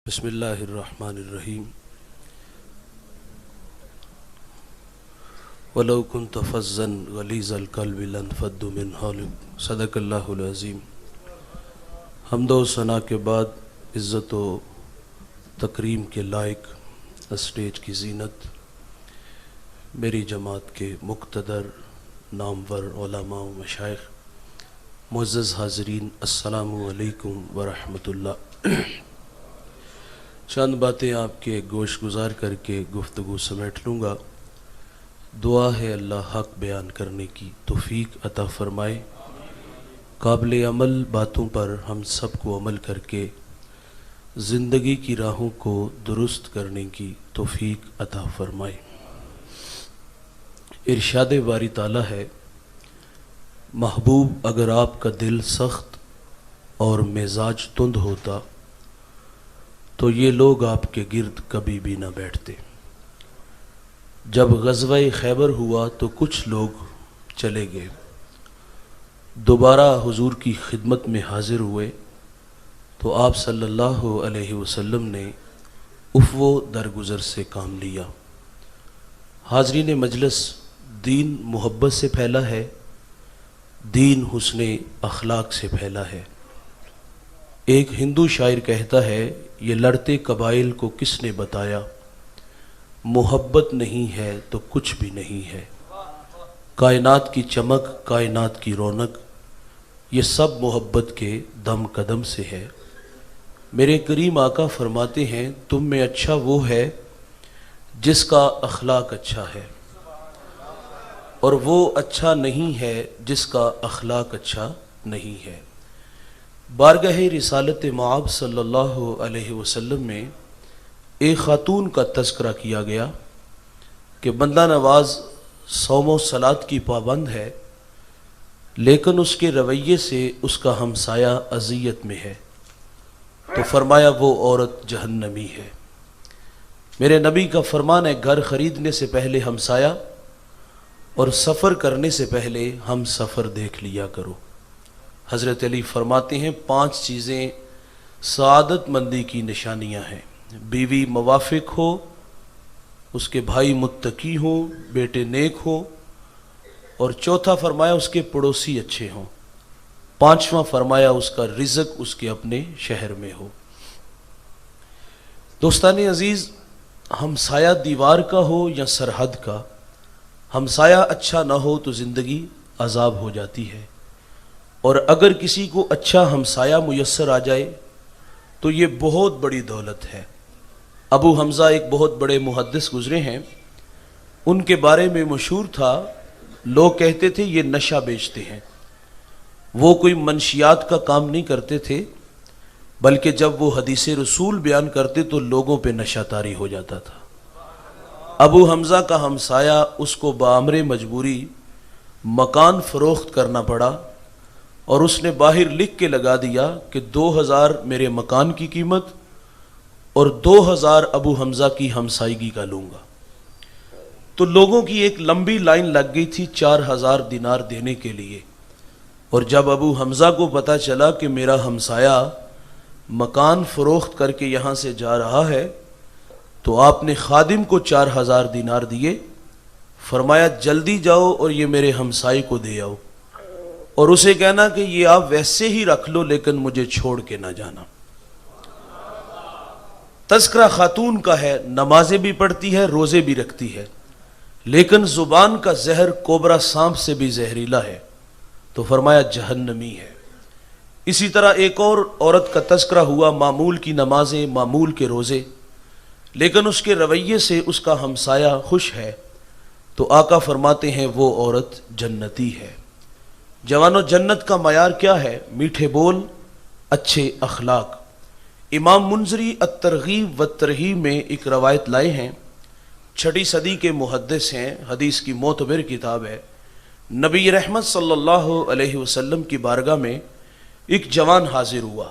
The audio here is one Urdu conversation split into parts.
بسم اللہ الرحمن الرحیم وَلَوْ كُنْتَ فَظًّا غَلِيظَ الْقَلْبِ لَانفَضُّوا مِنْ حَوْلِكَ صدق اللہ العظیم۔ حمد و ثنا کے بعد عزت و تکریم کے لائق اسٹیج کی زینت میری جماعت کے مقتدر نامور علماء و مشائخ، معزز حاضرین، السلام علیکم ورحمۃ اللہ۔ چند باتیں آپ کے گوش گزار کر کے گفتگو سمیٹ لوں گا۔ دعا ہے اللہ حق بیان کرنے کی توفیق عطا فرمائے، قابل عمل باتوں پر ہم سب کو عمل کر کے زندگی کی راہوں کو درست کرنے کی توفیق عطا فرمائے۔ ارشاد باری تعالیٰ ہے، محبوب اگر آپ کا دل سخت اور مزاج تند ہوتا تو یہ لوگ آپ کے گرد کبھی بھی نہ بیٹھتے۔ جب غزوہ خیبر ہوا تو کچھ لوگ چلے گئے، دوبارہ حضور کی خدمت میں حاضر ہوئے تو آپ صلی اللہ علیہ وسلم نے عفو درگزر سے کام لیا۔ حاضرین مجلس، دین محبت سے پھیلا ہے، دین حسن اخلاق سے پھیلا ہے۔ ایک ہندو شاعر کہتا ہے، یہ لڑتے قبائل کو کس نے بتایا، محبت نہیں ہے تو کچھ بھی نہیں ہے۔ کائنات کی چمک، کائنات کی رونق، یہ سب محبت کے دم قدم سے ہے۔ میرے کریم آقا فرماتے ہیں، تم میں اچھا وہ ہے جس کا اخلاق اچھا ہے، اور وہ اچھا نہیں ہے جس کا اخلاق اچھا نہیں ہے۔ بارگاہ رسالت مآب صلی اللہ علیہ وسلم میں ایک خاتون کا تذکرہ کیا گیا کہ بندہ نواز صوم و صلاۃ کی پابند ہے، لیکن اس کے رویے سے اس کا ہمسایہ اذیت میں ہے، تو فرمایا وہ عورت جہنمی ہے۔ میرے نبی کا فرمان ہے، گھر خریدنے سے پہلے ہمسایہ اور سفر کرنے سے پہلے ہم سفر دیکھ لیا کرو۔ حضرت علی فرماتے ہیں، 5 چیزیں سعادت مندی کی نشانیاں ہیں: بیوی موافق ہو، اس کے بھائی متقی ہوں، بیٹے نیک ہوں، اور چوتھا فرمایا اس کے پڑوسی اچھے ہوں، 5واں فرمایا اس کا رزق اس کے اپنے شہر میں ہو۔ دوستان عزیز، ہمسایہ دیوار کا ہو یا سرحد کا، ہمسایہ اچھا نہ ہو تو زندگی عذاب ہو جاتی ہے، اور اگر کسی کو اچھا ہمسایہ میسر آ جائے تو یہ بہت بڑی دولت ہے۔ ابو حمزہ ایک بہت بڑے محدث گزرے ہیں، ان کے بارے میں مشہور تھا، لوگ کہتے تھے یہ نشہ بیچتے ہیں۔ وہ کوئی منشیات کا کام نہیں کرتے تھے، بلکہ جب وہ حدیث رسول بیان کرتے تو لوگوں پہ نشہ طاری ہو جاتا تھا۔ ابو حمزہ کا ہمسایہ، اس کو بامر مجبوری مکان فروخت کرنا پڑا، اور اس نے باہر لکھ کے لگا دیا کہ 2000 میرے مکان کی قیمت اور 2000 ابو حمزہ کی ہمسائیگی کا لوں گا۔ تو لوگوں کی ایک لمبی لائن لگ گئی تھی 4000 دینار دینے کے لیے، اور جب ابو حمزہ کو پتہ چلا کہ میرا ہمسایہ مکان فروخت کر کے یہاں سے جا رہا ہے، تو آپ نے خادم کو 4000 دینار دیے، فرمایا جلدی جاؤ اور یہ میرے ہمسائے کو دے آؤ، اور اسے کہنا کہ یہ آپ ویسے ہی رکھ لو لیکن مجھے چھوڑ کے نہ جانا۔ تذکرہ خاتون کا ہے، نمازیں بھی پڑھتی ہے، روزے بھی رکھتی ہے، لیکن زبان کا زہر کوبرا سانپ سے بھی زہریلا ہے، تو فرمایا جہنمی ہے۔ اسی طرح ایک اور عورت کا تذکرہ ہوا، معمول کی نمازیں، معمول کے روزے، لیکن اس کے رویے سے اس کا ہمسایہ خوش ہے، تو آقا فرماتے ہیں وہ عورت جنتی ہے۔ جوانو، جنت کا معیار کیا ہے؟ میٹھے بول، اچھے اخلاق۔ امام منذری الترغیب والترہیب میں ایک روایت لائے ہیں، 6 صدی کے محدث ہیں، حدیث کی معتبر کتاب ہے۔ نبی رحمت صلی اللہ علیہ وسلم کی بارگاہ میں ایک جوان حاضر ہوا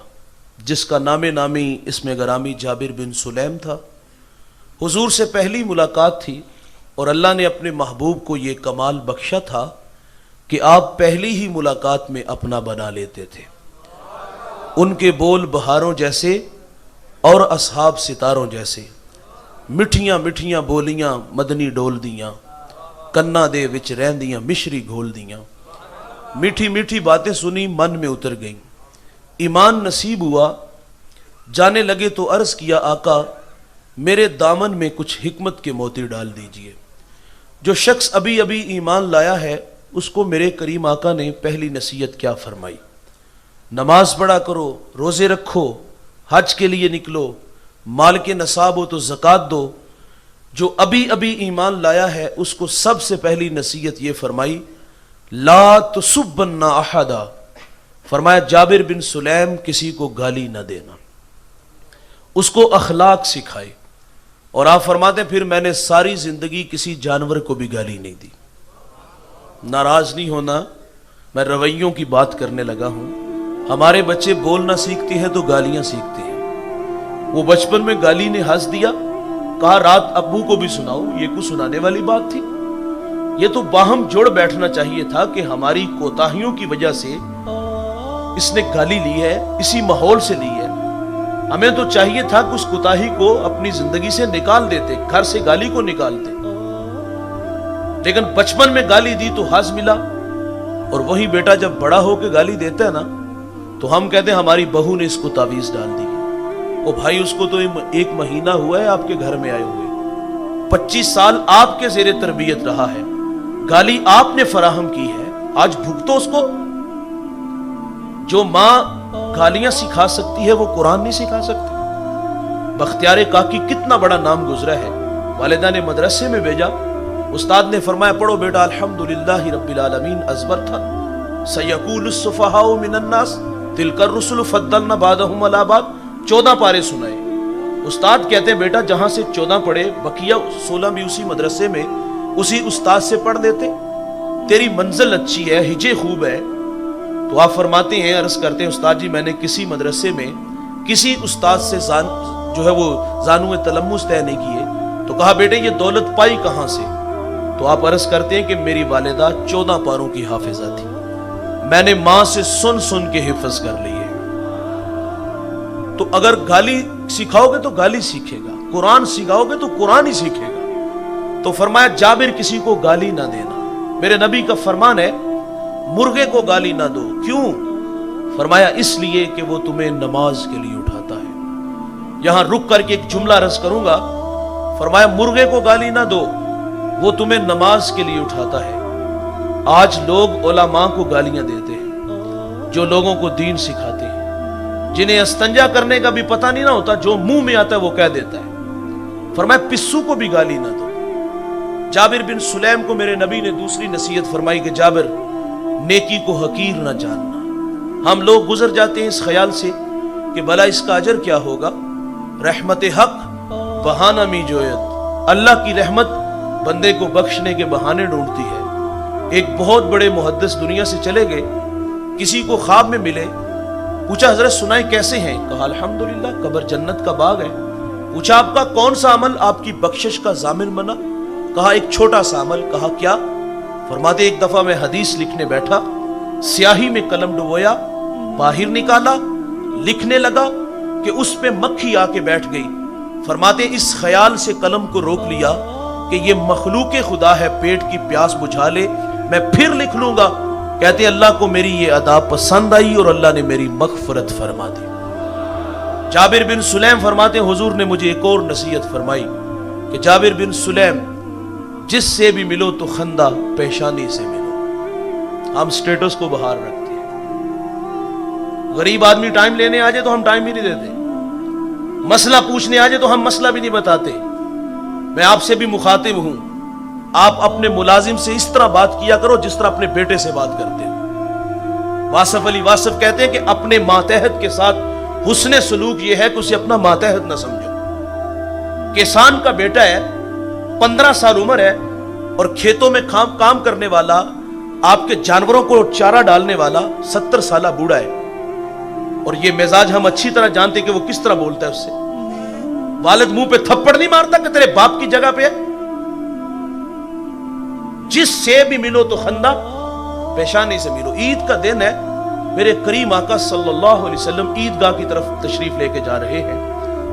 جس کا نام نامی اسم گرامی جابر بن سلیم تھا۔ حضور سے پہلی ملاقات تھی، اور اللہ نے اپنے محبوب کو یہ کمال بخشا تھا کہ آپ پہلی ہی ملاقات میں اپنا بنا لیتے تھے۔ ان کے بول بہاروں جیسے، اور اصحاب ستاروں جیسے مٹھیاں مٹھیاں بولیاں مدنی ڈول دیاں کنا دے وچ رہندیاں مشری گھول دیاں میٹھی میٹھی باتیں سنی من میں اتر گئیں ایمان نصیب ہوا جانے لگے تو عرض کیا آقا میرے دامن میں کچھ حکمت کے موتی ڈال دیجئے جو شخص ابھی ابھی ایمان لایا ہے اس کو میرے کریم آقا نے پہلی نصیحت کیا فرمائی نماز پڑھا کرو روزے رکھو حج کے لیے نکلو مال کے نصاب ہو تو زکوٰۃ دو جو ابھی ابھی ایمان لایا ہے اس کو سب سے پہلی نصیحت یہ فرمائی لا تسبن احدا فرمایا جابر بن سلیم کسی کو گالی نہ دینا اس کو اخلاق سکھائے اور آپ فرماتے ہیں پھر میں نے ساری زندگی کسی جانور کو بھی گالی نہیں دی ناراض نہیں ہونا میں رویوں کی بات کرنے لگا ہوں ہمارے بچے بولنا سیکھتے ہیں تو گالیاں سیکھتے ہیں وہ بچپن میں گالی نے ہنس دیا کہا رات ابو کو بھی سناؤ یہ کچھ سنانے والی بات تھی یہ تو باہم جوڑ بیٹھنا چاہیے تھا کہ ہماری کوتاہیوں کی وجہ سے اس نے گالی لی ہے اسی ماحول سے لی ہے ہمیں تو چاہیے تھا کہ اس کوتاہی کو اپنی زندگی سے نکال دیتے گھر سے گالی کو نکالتے لیکن بچپن میں گالی دی تو ہنس ملا اور وہی بیٹا جب بڑا ہو کے گالی دیتا ہے نا تو ہم کہتے ہیں ہماری بہو نے اس کو تعویذ ڈال دی او بھائی اس کو تو ایک مہینہ ہوا ہے آپ کے گھر میں آئے ہوئے 25 سال آپ کے زیر تربیت رہا ہے گالی آپ نے فراہم کی ہے آج بھگتو اس کو جو ماں گالیاں سکھا سکتی ہے وہ قرآن نہیں سکھا سکتی بختیار کاکی کتنا بڑا نام گزرا ہے والدہ نے مدرسے میں بھیجا استاد نے فرمایا پڑھو بیٹا الحمدللہ رب العالمین ازبر تھا سیقول السفہاء من الناس تلک الرسل فضلنا بعضهم علی بعض 14 پارے سنائے استاد کہتے ہیں بیٹا جہاں سے 14 پڑھے بقیہ 16 بھی اسی مدرسے میں اسی استاد سے پڑھ دیتے تیری منزل اچھی ہے ہجے خوب ہے تو آپ فرماتے ہیں عرض کرتے ہیں استاد جی میں نے کسی مدرسے میں کسی استاد سے جو ہے وہ زانو تلمس طے نہیں کیے تو کہا بیٹے یہ دولت پائی کہاں سے تو آپ عرض کرتے ہیں کہ میری والدہ 14 پاروں کی حافظہ تھی میں نے ماں سے سن سن کے حفظ کر لی ہے تو اگر گالی سکھاؤ گے تو گالی سیکھے گا قرآن سکھاؤ گے تو قرآن ہی سیکھے گا تو فرمایا جابر کسی کو گالی نہ دینا میرے نبی کا فرمان ہے مرغے کو گالی نہ دو کیوں فرمایا اس لیے کہ وہ تمہیں نماز کے لیے اٹھاتا ہے یہاں رک کر کے ایک جملہ عرض کروں گا فرمایا مرغے کو گالی نہ دو وہ تمہیں نماز کے لیے اٹھاتا ہے آج لوگ علماء کو گالیاں دیتے ہیں جو لوگوں کو دین سکھاتے ہیں جنہیں استنجا کرنے کا بھی پتہ نہیں نہ ہوتا جو منہ میں آتا ہے وہ کہہ دیتا ہے فرمایا پسو کو بھی گالی نہ دو جابر بن سلیم کو میرے نبی نے دوسری نصیحت فرمائی کہ جابر نیکی کو حقیر نہ جاننا ہم لوگ گزر جاتے ہیں اس خیال سے کہ بھلا اس کا اجر کیا ہوگا رحمت حق بہانہ می جویت اللہ کی رحمت بندے کو بخشنے کے بہانے ڈھونڈتی ہے ایک بہت بڑے محدث دنیا سے چلے گئے کسی کو خواب میں ملے پوچھا حضرت سنائیں کیسے ہیں کہا الحمدللہ قبر جنت کا باغ ہے پوچھا آپ کا کون سا عمل آپ کی بخشش کا ضامن بنا کہا ایک چھوٹا سا عمل کہا کیا فرماتے ایک دفعہ میں حدیث لکھنے بیٹھا سیاہی میں قلم ڈبویا باہر نکالا لکھنے لگا کہ اس پہ مکھی آ کے بیٹھ گئی فرماتے اس خیال سے قلم کو روک لیا کہ یہ مخلوق خدا ہے پیٹ کی پیاس بجھا لے میں پھر لکھ لوں گا کہتے اللہ کو میری یہ ادا پسند آئی اور اللہ نے میری مغفرت فرما دی جابر بن سلیم فرماتے حضور نے مجھے ایک اور نصیحت فرمائی کہ جابر بن سلیم جس سے بھی ملو تو خندہ پیشانی سے ملو ہم سٹیٹس کو بہار رکھتے ہیں غریب آدمی ٹائم لینے آ جائے تو ہم ٹائم بھی نہیں دیتے مسئلہ پوچھنے آ جائے تو ہم مسئلہ بھی نہیں بتاتے میں آپ سے بھی مخاطب ہوں آپ اپنے ملازم سے اس طرح بات کیا کرو جس طرح اپنے بیٹے سے بات کرتے ہیں واصف علی واصف کہتے ہیں کہ اپنے ماتحت کے ساتھ حسن سلوک یہ ہے کہ اسے اپنا ماتحت نہ سمجھو کسان کا بیٹا ہے 15 سال عمر ہے اور کھیتوں میں کام کرنے والا آپ کے جانوروں کو چارہ ڈالنے والا 70 سالہ بوڑھا ہے اور یہ مزاج ہم اچھی طرح جانتے کہ وہ کس طرح بولتا ہے اس سے والد منہ پہ تھپڑ نہیں مارتا کہ تیرے باپ کی جگہ پہ ہے جس سے بھی ملو تو خندہ پیشانی سے ملو عید کا دن ہے میرے کریم آقا صلی اللہ علیہ وسلم عیدگاہ کی طرف تشریف لے کے جا رہے ہیں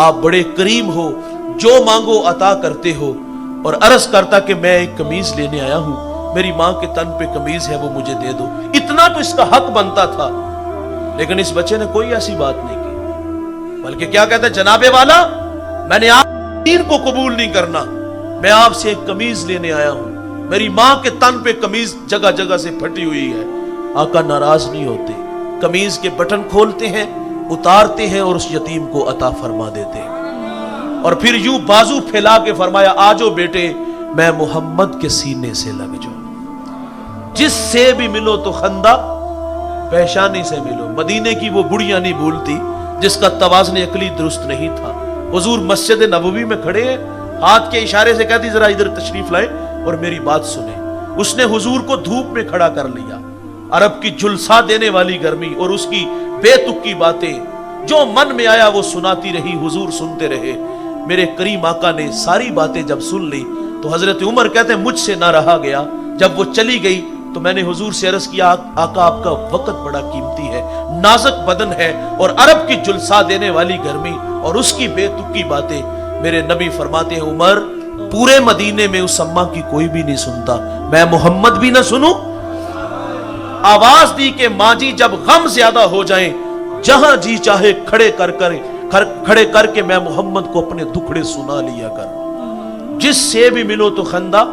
آپ بڑے کریم ہو, جو مانگو عطا کرتے ہو. اور عرض کرتا کہ میں ایک قمیض لینے آیا ہوں, میری ماں کے تن پہ قمیض ہے, وہ مجھے دے دو. اتنا تو اس کا حق بنتا تھا, لیکن اس بچے نے کوئی ایسی بات نہیں کی, بلکہ کیا کہتا ہے, جناب والا میں نے آپ دین کو قبول نہیں کرنا, میں آپ سے ایک قمیض لینے آیا ہوں, میری ماں کے تن پہ قمیض جگہ جگہ سے پھٹی ہوئی ہے. آقا ناراض نہیں ہوتے, قمیض کے بٹن کھولتے ہیں, اتارتے ہیں اور اس یتیم کو عطا فرما دیتے ہیں. اور پھر یوں بازو پھیلا کے فرمایا, آجو بیٹے میں محمد کے سینے سے لگ جاؤ, جس سے بھی ملو تو خندہ پیشانی سے ملو. مدینے کی وہ بڑھیاں نہیں بھولتی جس کا توازن عقلی درست نہیں تھا. حضور مسجد نبوی میں کھڑے ہیں, ہاتھ کے اشارے سے کہتی ذرا ادھر تشریف لائے اور میری بات سنیں. اس نے حضور کو دھوپ میں کھڑا کر لیا. عرب کی جھلسا دینے والی گرمی اور اس کی بے تکی باتیں جو من میں آیا وہ سناتی رہی, حضور سنتے رہے. میرے کریم آقا نے ساری باتیں جب سن لی تو حضرت عمر کہتے ہیں مجھ سے نہ رہا گیا. جب وہ چلی گئی تو میں نے حضور سے عرض کیا, آقا آپ کا وقت بڑا قیمتی ہے, نازک بدن ہے, اور عرب کی جلسا دینے والی گرمی اور اس کی بے تکی باتیں. میرے نبی فرماتے ہیں, عمر پورے مدینے میں اس اماں کی کوئی بھی نہیں سنتا, میں محمد بھی نہ سنوں. آواز دی کہ ماں جی جب غم زیادہ ہو جائیں, جہاں جی چاہے کھڑے کر کے میں محمد کو اپنے دکھڑے سنا لیا کر, جس سے بھی ملو تو خندہ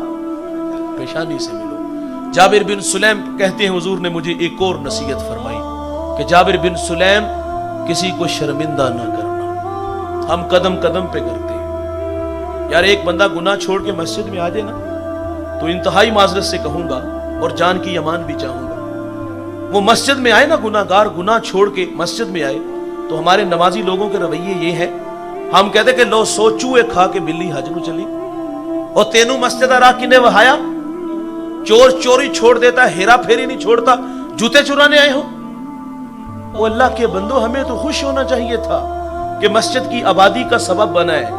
پیشانی سے ملو. جابر بن سلیم کہتے ہیں حضور نے مجھے ایک اور نصیحت فرمائی کہ جابر بن سلیم کسی کو شرمندہ نہ کرنا. ہم قدم قدم پہ کرتے ہیں, یار ایک بندہ گناہ چھوڑ کے مسجد میں آ جائے نا تو انتہائی معذرت سے کہوں گا اور جان کی امان بھی چاہوں گا, وہ مسجد میں آئے نا گناہ گار, گناہ چھوڑ کے مسجد میں آئے, تو ہمارے نمازی لوگوں کے رویے یہ ہے, ہم کہتے کہ لو سو چوہے کھا کے بلی حج نو چلی, اور تینوں مسجد آ کی نے وہایا. چور چوری چھوڑ دیتا ہے, ہیرا پھیری نہیں چھوڑتا, جوتے چرانے آئے ہو. وہ اللہ کے بندو, ہمیں تو خوش ہونا چاہیے تھا کہ مسجد کی آبادی کا سبب بنا ہے,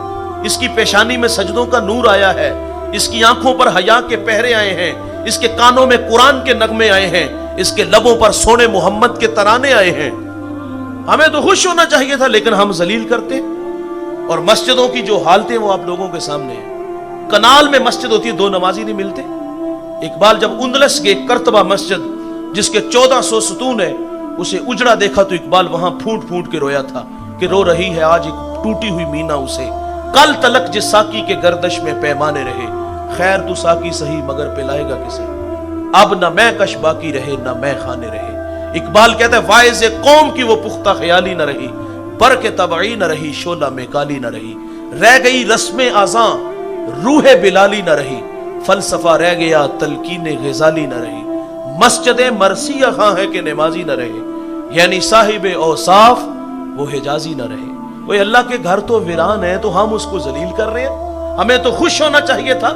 اس کی پیشانی میں سجدوں کا نور آیا ہے, اس کی آنکھوں پر حیا کے پہرے آئے ہیں, اس کے کانوں میں قرآن کے نغمے آئے ہیں, اس کے لبوں پر سونے محمد کے ترانے آئے ہیں. ہمیں تو خوش ہونا چاہیے تھا, لیکن ہم ذلیل کرتے. اور مسجدوں کی جو حالتیں وہ آپ لوگوں کے سامنے ہیں. کنال میں مسجد ہوتی ہے, دو نمازی نہیں ملتے. اقبال جب اندلس گئے, کرتبہ مسجد جس کے 1400 ستون ہے, اسے اجڑا دیکھا تو اقبال وہاں پھونٹ پھونٹ کے رویا تھا کہ رو رہی ہے آج ایک ٹوٹی ہوئی مینا اسے, کل تلک جس ساکی کے گردش میں پیمانے رہے, خیر تو ساکی سہی مگر پلائے گا کسے, اب نہ میں کش باقی رہے نہ میں خانے رہے. اقبال کہتا ہے واعظ قوم کی وہ پختہ خیالی نہ رہی, پر کے طبعی نہ رہی, شعلہ میں کالی نہ رہی, رہ گئی رسم آزاں روح بلالی نہ رہی, فلسفہ رہ گیا تلقین غزالی نہ رہی, مسجد مرثیہ خواہ ہے کہ نمازی نہ رہے, یعنی صاحب اوصاف وہ حجازی نہ رہے. وہ اللہ کے گھر تو ویران ہے تو ہم اس کو ذلیل کر رہے ہیں, ہمیں تو خوش ہونا چاہیے تھا.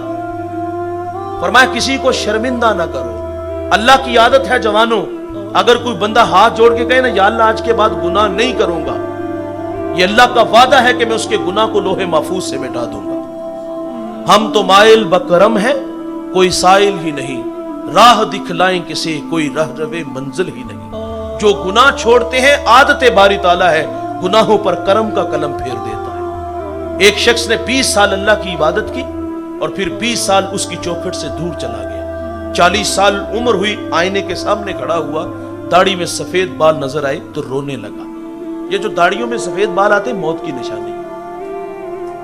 فرمایا کسی کو شرمندہ نہ کرو. اللہ کی عادت ہے جوانوں, اگر کوئی بندہ ہاتھ جوڑ کے کہے نا یا اللہ آج کے بعد گناہ نہیں کروں گا, یہ اللہ کا وعدہ ہے کہ میں اس کے گناہ کو لوح محفوظ سے مٹا دوں گا. ہم تو مائل بکرم ہے کوئی سائل ہی نہیں, راہ دکھلائیں کسے کوئی رہ روے منزل ہی نہیں. جو گناہ چھوڑتے ہیں عادت باری تعالیٰ ہے, گناہوں پر کرم کا قلم پھیر دیتا ہے. ایک شخص نے 20 سال اللہ کی عبادت کی اور پھر 20 سال اس کی چوکھٹ سے دور چلا گیا. 40 سال عمر ہوئی, آئینے کے سامنے کھڑا ہوا, داڑھی میں سفید بال نظر آئے تو رونے لگا. یہ جو داڑھیوں میں سفید بال آتے ہیں موت کی نشانی ہے.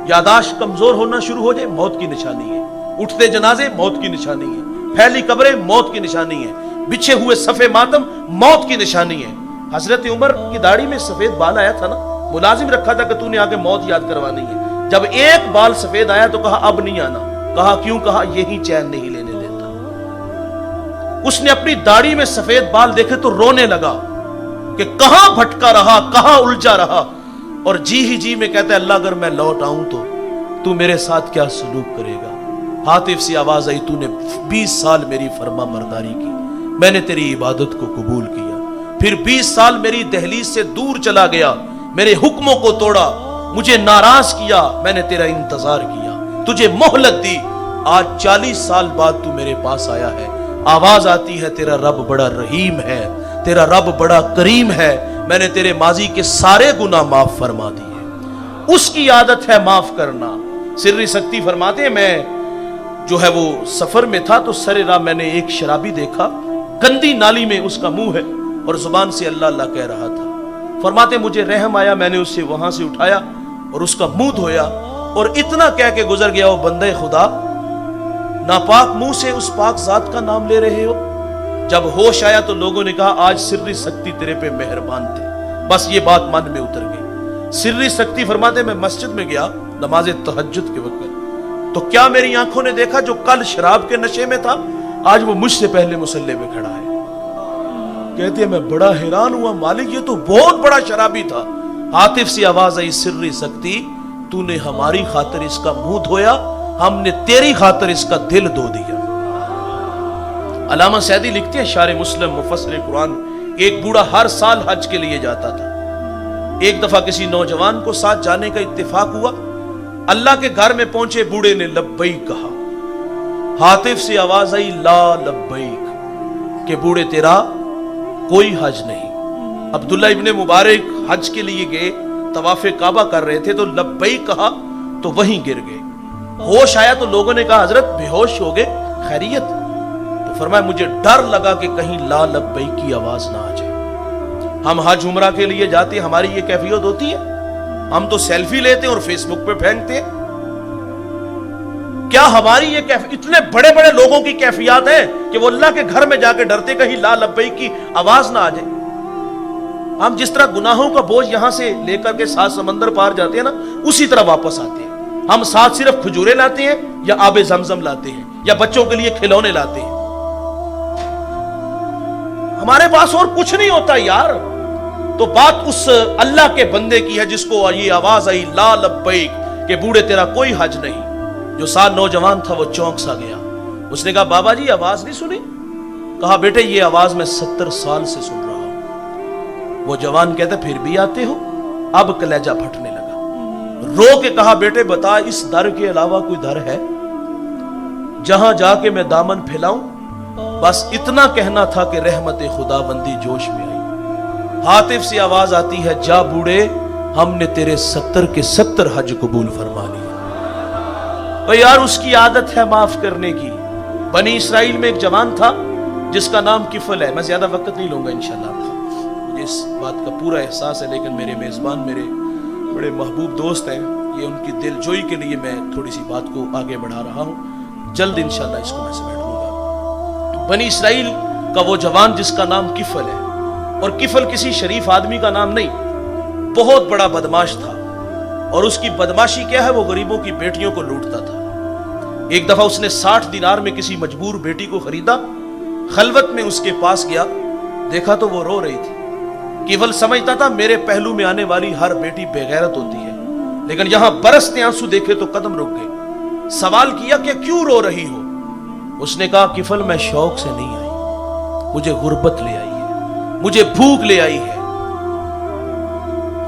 یاداشت کمزور ہونا شروع ہو جائے موت کی نشانی ہے. اٹھتے جنازے موت کی نشانی ہے. پھیلی قبریں موت کی نشانی ہے. بچھے ہوئے صفے ماتم موت کی نشانی ہے. حضرت عمر کی داڑھی میں سفید بال آیا تھا نا, ملازم رکھا تھا کہ تو نے آگے موت یاد کروانی ہے. جب ایک بال سفید آیا تو کہا اب نہیں آنا. کہا کیوں؟ کہا یہی چین نہیں لینے دیتا. اس نے اپنی داڑھی میں سفید بال دیکھے تو رونے لگا کہ کہاں بھٹکا رہا, کہاں الجھا رہا. اور جی میں کہتا ہے اللہ اگر میں لوٹ آؤں تو میرے ساتھ کیا سلوک کرے گا. ہاتف سے آواز آئی, تو نے 20 سال میری فرما برداری کی, میں نے تیری عبادت کو قبول کیا. پھر 20 سال میری دہلیز سے دور چلا گیا, میرے حکموں کو توڑا, مجھے ناراض کیا, میں نے تیرا انتظار کیا, تجھے مہلت دی. آج 40 سال بعد تو میرے پاس آیا ہے. آواز آتی ہے تیرا رب بڑا رحیم ہے, تیرا رب بڑا کریم ہے, میں نے تیرے ماضی کے سارے گناہ معاف فرما دیے. اس کی عادت ہے معاف کرنا. سری سکتی فرماتے ہیں میں جو ہے وہ سفر میں تھا تو سر راہ میں نے ایک شرابی دیکھا, گندی نالی میں اس کا منہ ہے اور زبان سے اللہ اللہ کہہ رہا تھا. فرماتے مجھے رحم آیا, میں نے اسے وہاں سے اٹھایا اور اس کا منہ دھویا اور اتنا کہہ کے گزر گیا, وہ بندے خدا ناپاک منہ سے اس پاک ذات کا نام لے رہے ہو. جب ہوش آیا تو لوگوں نے کہا آج سری سکتی تیرے پہ مہربان تھے. بس یہ بات من میں اتر گئی. سری سکتی فرماتے میں مسجد میں گیا نماز تہجد کے وقت, تو کیا میری آنکھوں نے دیکھا جو کل شراب کے نشے میں تھا آج وہ مجھ سے پہلے مصلی میں کھڑا ہے. کہتے ہیں میں بڑا حیران ہوا, مالک یہ تو بہت بڑا شرابی تھا. عاطف سے آواز آئی سری سکتی تو نے ہماری خاطر اس کا منہ دھویا, ہم نے تیری خاطر اس کا دل دھو دیا. علامہ سعدی لکھتے ہیں شارح مسلم مفسر قرآن, ایک بوڑھا ہر سال حج کے لیے جاتا تھا. ایک دفعہ کسی نوجوان کو ساتھ جانے کا اتفاق ہوا. اللہ کے گھر میں پہنچے, بوڑھے نے لبیک کہا. عاطف سے آواز آئی لا لبیک, کہ بوڑھے تیرا کوئی حج نہیں. عبداللہ ابن مبارک حج کے لیے گئے, طواف کعبہ کر رہے تھے تو لبیک کہا تو وہیں گر گئے. ہوش آیا تو لوگوں نے کہا حضرت بے ہوش ہو گئے, خیریت؟ تو فرمایا مجھے ڈر لگا کہ کہیں لا لبیک کی آواز نہ آ جائے. ہم حج عمرہ کے لیے جاتے ہیں, ہماری یہ کیفیت ہوتی ہے, ہم تو سیلفی لیتے ہیں اور فیس بک پہ پھینکتے ہیں. کیا ہماری یہ اتنے بڑے بڑے لوگوں کی کیفیات ہیں کہ وہ اللہ کے گھر میں جا کے ڈرتے کہیں لا لبیک کی آواز نہ آ جائے. ہم جس طرح گناہوں کا بوجھ یہاں سے لے کر کے سات سمندر پار جاتے ہیں نا, اسی طرح واپس آتے ہیں. ہم ساتھ صرف کھجورے لاتے ہیں یا آب زمزم لاتے ہیں یا بچوں کے لیے کھلونے لاتے ہیں. ہمارے پاس اور کچھ نہیں ہوتا یار. تو بات اس اللہ کے بندے کی ہے جس کو یہ آواز آئی لا لبیک, کہ بوڑھے تیرا کوئی حج نہیں. جو سال نوجوان تھا وہ چونک سا گیا. اس نے کہا بابا جی آواز نہیں سنی؟ کہا بیٹے یہ آواز میں 70 سال سے سن رہا ہوں. وہ جوان کہتا پھر بھی آتے ہو؟ اب کلیجہ پھٹنے لگا. رو کے کہا بیٹے بتا اس در کے علاوہ کوئی در ہے جہاں جا کے میں دامن پھیلاؤں؟ بس اتنا کہنا تھا کہ رحمت خدا بندی جوش میں آئی. عاطف سے آواز آتی ہے جا بوڑھے, ہم نے تیرے 70 کے 70 حج قبول فرما لیے. اور یار اس کی عادت ہے معاف کرنے کی. بنی اسرائیل میں ایک جوان تھا جس کا نام کفل ہے. میں زیادہ وقت نہیں لوں گا انشاءاللہ, مجھے اس بات کا پورا احساس ہے, لیکن میرے میزبان میرے بڑے محبوب دوست ہیں, یہ ان کی دل جوئی کے لیے میں تھوڑی سی بات کو آگے بڑھا رہا ہوں. جلد انشاءاللہ اس کو میں سمیٹ لوں گا. بنی اسرائیل کا وہ جوان جس کا نام کفل ہے, اور کفل کسی شریف آدمی کا نام نہیں, بہت بڑا بدماش تھا. اور اس کی بدماشی کیا ہے, وہ غریبوں کی بیٹیوں کو لوٹتا تھا. ایک دفعہ اس نے 60 دینار میں کسی مجبور بیٹی کو خریدا. خلوت میں اس کے پاس گیا, دیکھا تو وہ رو رہی تھی. کیول سمجھتا تھا میرے پہلو میں آنے والی ہر بیٹی بے غیرت ہوتی ہے, لیکن یہاں برستے آنسو دیکھے تو قدم رک گئے. سوال کیا کہ کیوں رو رہی ہو؟ اس نے کہا کفل میں شوق سے نہیں آئی, مجھے غربت لے آئی ہے, مجھے بھوک لے آئی ہے.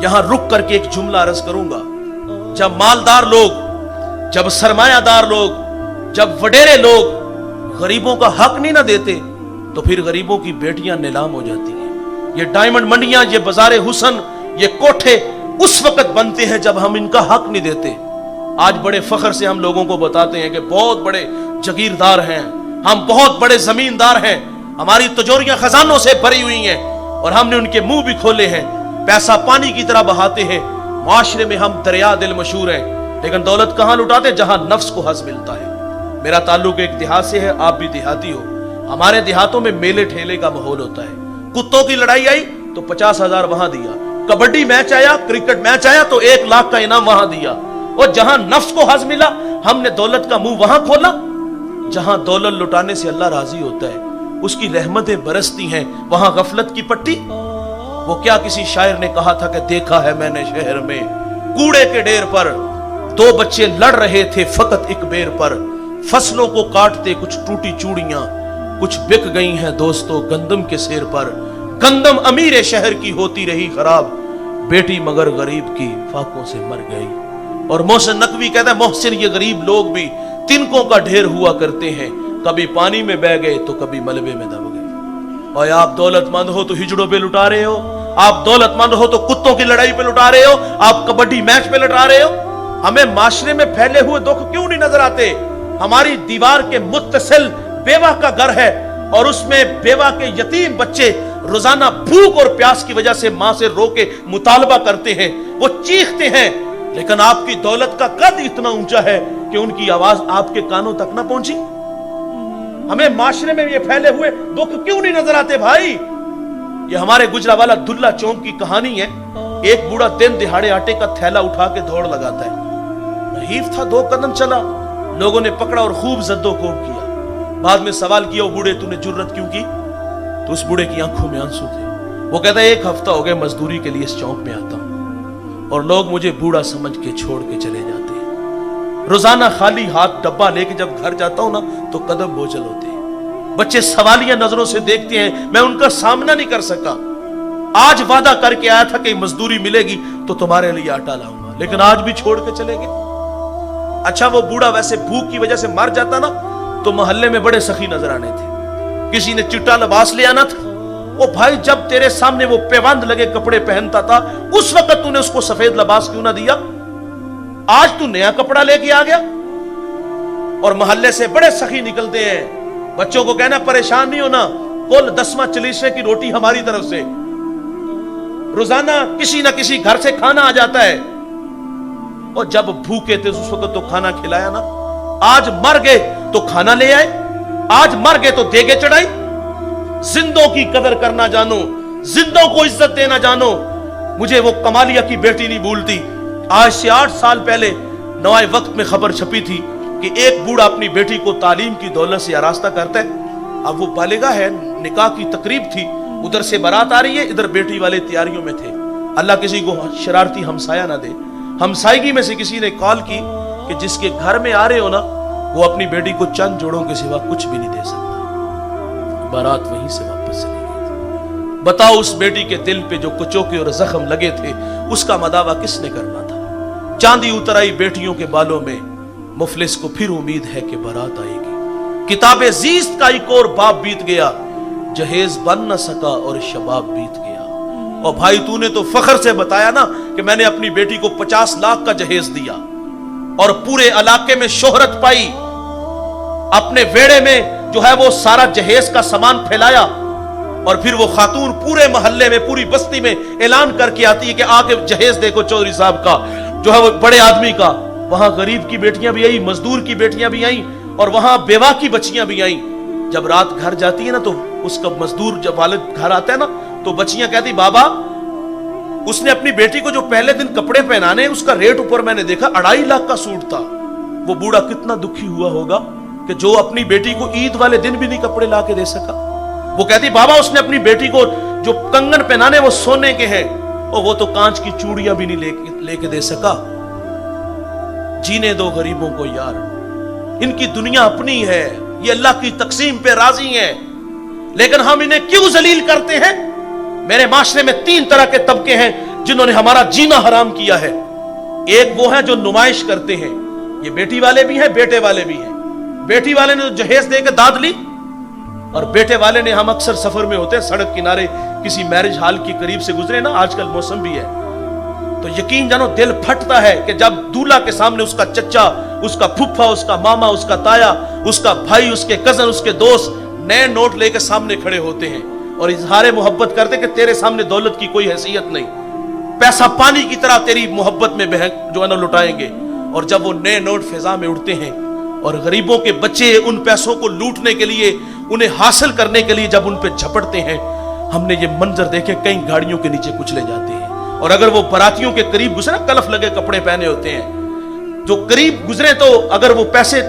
یہاں رک کر کے ایک جملہ عرض کروں گا, جب مالدار لوگ, جب سرمایہ دار لوگ, جب وڈیرے لوگ غریبوں کا حق نہیں نہ دیتے تو پھر غریبوں کی بیٹیاں نیلام ہو جاتی ہیں. یہ ڈائمنڈ منڈیاں, یہ بازار حسن, یہ کوٹھے اس وقت بنتے ہیں جب ہم ان کا حق نہیں دیتے. آج بڑے فخر سے ہم لوگوں کو بتاتے ہیں کہ بہت بڑے جگیردار ہیں, ہم بہت بڑے زمیندار ہیں, ہماری تجوریاں خزانوں سے بھری ہوئی ہیں اور ہم نے ان کے منہ بھی کھولے ہیں, پیسہ پانی کی طرح بہاتے ہیں. معاشرے میں ہم دریا دل مشہور ہیں, لیکن دولت کہاں لٹاتے؟ جہاں نفس کو حظ ملتا ہے. میرا تعلق ایک دیہات سے ہے, آپ بھی دیہاتی ہو. ہمارے دیہاتوں میں میلے ٹھیلے کا ماحول ہوتا ہے. کتوں کی لڑائی آئی تو 50,000 وہاں دیا, کبڈی میچ آیا, کرکٹ میچ آیا تو 1 لاکھ کا انعام وہاں دیا. اور جہاں نفس کو حظ ملا ہم نے دولت کا منہ وہاں کھولا. جہاں دولت لٹانے سے اللہ راضی ہوتا ہے, اس کی رحمتیں برستی ہیں, وہاں غفلت کی پٹی. وہ کیا کسی شاعر نے کہا تھا کہ دیکھا ہے میں نے شہر میں کوڑے کے ڈھیر پر 2 بچے لڑ رہے تھے فقط ایک بیر پر. فصلوں کو کاٹتے کچھ ٹوٹی چوڑیاں, کچھ بک گئی ہیں دوستوں گندم کے سیر پر. گندم امیر شہر کی ہوتی رہی خراب, بیٹی مگر غریب کی فاقوں سے مر گئی. اور محسن نقوی کہتا ہے محسن یہ غریب لوگ بھی تنکوں کا ڈھیر ہوا کرتے ہیں, کبھی پانی میں بہ گئے تو کبھی ملبے میں دب گئے. اور آپ دولت مند ہو تو ہجڑوں پہ لٹا رہے ہو, آپ دولت مند ہو تو کتوں کی لڑائی پہ لٹا رہے ہو, آپ کبڈی میچ پہ لٹا رہے ہو. ہمیں معاشرے میں پھیلے ہوئے دکھ کیوں نہیں نظر آتے؟ ہماری دیوار کے متصل بیوہ کا گھر ہے اور اس میں بیوہ کے یتیم بچے روزانہ بھوک اور پیاس کی وجہ سے ماں سے رو کے مطالبہ کرتے ہیں, وہ چیختے ہیں, لیکن آپ کی دولت کا قد اتنا اونچا ہے کہ ان کی آواز آپ کے کانوں تک نہ پہنچی. ہمیں معاشرے میں یہ پھیلے ہوئے دکھ کیوں نہیں نظر آتے بھائی؟ یہ ہمارے گجرانوالہ دلہ چوک کی کہانی ہے. ایک بوڑھا دن دہاڑے آٹے کا تھیلا اٹھا کے دوڑ لگاتا ہے. نحیف تھا, 2 قدم چلا, لوگوں نے پکڑا اور خوب زد و کوب کیا. بعد میں سوال کیا, وہ بوڑھے تو نے جرت کیوں کی؟ تو اس بوڑھے کی آنکھوں میں آنسو تھے. وہ کہتا ہے 1 ہفتہ ہو گئے مزدوری کے لیے اس چوک میں آتا ہوں اور لوگ مجھے بوڑھا سمجھ کے چھوڑ کے چلے جاتے ہیں. روزانہ خالی ہاتھ ڈبہ لے کے جب گھر جاتا ہوں نا تو قدم بوجھل ہوتے ہیں. بچے سوالیہ نظروں سے دیکھتے ہیں, میں ان کا سامنا نہیں کر سکا. آج وعدہ کر کے آیا تھا کہ مزدوری ملے گی تو تمہارے لیے آٹا لاؤں گا, لیکن آج بھی چھوڑ کے چلے گئے. اچھا وہ بوڑھا ویسے بھوک کی وجہ سے مر جاتا نا تو محلے میں بڑے سخی نظر آنے تھے. کسی نے چٹا لباس لے آنا تھا, وہ بھائی جب تیرے سامنے وہ پیوند لگے کپڑے پہنتا تھا اس وقت تو نے اس کو سفید لباس کیوں نہ دیا؟ آج تو نیا کپڑا لے کے آ گیا. اور محلے سے بڑے سخی نکلتے ہیں. بچوں کو کہنا پریشان نہیں ہونا, کل 10واں چلیسے کی روٹی ہماری طرف سے. روزانہ کسی نہ کسی گھر سے کھانا آ جاتا ہے, اور جب بھوکے تھے اس وقت تو کھانا کھلایا نا. آج مر گئے تو کھانا لے آئے, آج مر گئے تو دیگے چڑھائی. زندوں کی قدر کرنا جانو, زندوں کو عزت دینا جانو. مجھے وہ کمالیہ کی بیٹی نہیں بھولتی. آج سے 8 سال پہلے نوائے وقت میں خبر چھپی تھی کہ ایک بوڑھا اپنی بیٹی کو تعلیم کی دولت سے آراستہ کرتا ہے. اب وہ بالغہ ہے, نکاح کی تقریب تھی, ادھر سے بارات آ رہی ہے, ادھر بیٹی والے تیاریوں میں تھے. اللہ کسی کو شرارتی ہمسایہ نہ دے. ہمسائیگی میں سے کسی نے کال کی کہ جس کے گھر میں آ رہے ہو نا وہ اپنی بیٹی کو چند جوڑوں کے سوا کچھ بھی نہیں دے سکتا. بارات وہیں سے واپس چلی گئی. بتاؤ اس بیٹی کے دل پہ جو کچوکے اور زخم لگے تھے اس کا مداوع کس نے کرنا تھا؟ چاندی اتر آئی بیٹیوں کے بالوں میں, مفلس کو پھر امید ہے کہ بارات آئے گی. کتاب زیست کا ایک اور باب بیت گیا, جہیز بن نہ سکا اور شباب بیت گیا. اور بھائی تو نے تو فخر سے بتایا نا کہ میں نے اپنی بیٹی کو 50 لاکھ کا جہیز دیا اور پورے علاقے میں شہرت پائی. اپنے ویڑے میں جو ہے وہ سارا جہیز کا سامان پھیلایا اور پھر وہ خاتون پورے محلے میں پوری بستی میں اعلان کر کے آتی ہے کہ آگے جہیز دیکھو چودھری صاحب کا, جو ہے وہ بڑے آدمی کا. وہاں غریب کی بیٹیاں بھی آئی, مزدور کی بیٹیاں بھی آئیں اور وہاں بیوہ کی بچیاں بھی آئیں. جب رات گھر جاتی ہے نا تو اس کا مزدور جب والد گھر آتا ہے نا تو بچیاں کہتی بابا اس نے اپنی بیٹی کو جو پہلے دن کپڑے پہنانے اس کا ریٹ اوپر میں نے دیکھا 2.5 لاکھ کا سوٹ تھا. وہ بوڑھا کتنا دکھی ہوا ہوگا کہ جو اپنی بیٹی کو عید والے دن بھی نہیں کپڑے لا کے دے سکا. وہ کہتی بابا اس نے اپنی بیٹی کو جو کنگن پہنانے وہ سونے کے ہیں اور وہ تو کانچ کی چوڑیاں بھی نہیں لے کے دے سکا. جینے دو غریبوں کو یار, ان کی دنیا اپنی ہے, یہ اللہ کی تقسیم پہ راضی ہیں, لیکن ہم انہیں کیوں ذلیل کرتے ہیں؟ میرے معاشرے میں 3 طرح کے طبقے ہیں جنہوں نے ہمارا جینا حرام کیا ہے. ایک وہ ہیں جو نمائش کرتے ہیں, یہ بیٹی والے بھی ہیں بیٹے والے بھی ہیں. بیٹی والے نے جہیز دے کے داد لی اور بیٹے والے نے, ہم اکثر سفر میں ہوتے ہیں سڑک کنارے کسی میرج ہال کی قریب سے گزرے نا, آج کل موسم بھی ہے, تو یقین جانو دل پھٹتا ہے کہ جب دولہا کے سامنے اس کا چچا, اس کا پھپھا, اس کا ماما, اس کا تایا, اس کا بھائی, اس کے کزن, اس کے دوست نئے نوٹ لے کے سامنے کھڑے ہوتے ہیں اور اظہار محبت کرتے کہ تیرے سامنے دولت کی کوئی حیثیت نہیں, پیسہ پانی کی طرح تیری محبت میں جو ہے نا لٹائیں گے. اور جب وہ نئے نوٹ فضا میں اڑتے ہیں اور غریبوں کے بچے ان پیسوں کو لوٹنے کے لیے, انہیں حاصل کرنے کے لیے جب ان پہ جھپٹتے ہیں, ہم نے یہ منظر دیکھے کئی گاڑیوں کے نیچے کچلے جاتے ہیں. اور اگر وہ براتیوں کے قریب گزرے, کلف لگے کپڑے پہنے ہوتے ہیں, جو قریب گزرے تو اگر وہ پیسے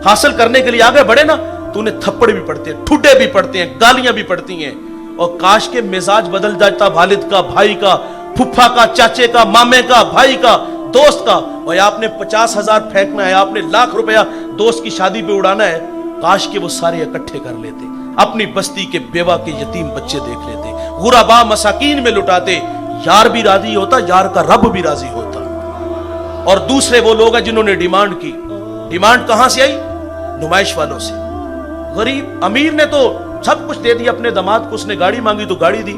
حاصل کرنے کے لیے آگے بڑھے نا تو انہیں تھپڑ بھی پڑتے ہیں, ٹھڈے بھی پڑتے ہیں, گالیاں بھی پڑتی ہیں. اور کاش کے مزاج بدل جاتا والد کا, بھائی کا, پھپھا کا, چاچے کا, مامے کا, بھائی کا, دوست کا. اور آپ نے 50,000 پھینکنا ہے, آپ نے ₹1,00,000 دوست کی شادی پہ اڑانا ہے, کاش کے وہ سارے اکٹھے کر لیتے, اپنی بستی کے بیوہ کے یتیم بچے دیکھ لیتے, غربا مساکین میں لٹاتے. یار بھی راضی ہوتا, یار کا رب بھی راضی ہوتا. اور دوسرے وہ لوگ ہیں جنہوں نے ڈیمانڈ کی. ڈیمانڈ کہاں سے آئی؟ نمائش والوں سے. غریب امیر نے تو سب کچھ دے دیا اپنے داماد کو, اس نے گاڑی مانگی تو گاڑی دی,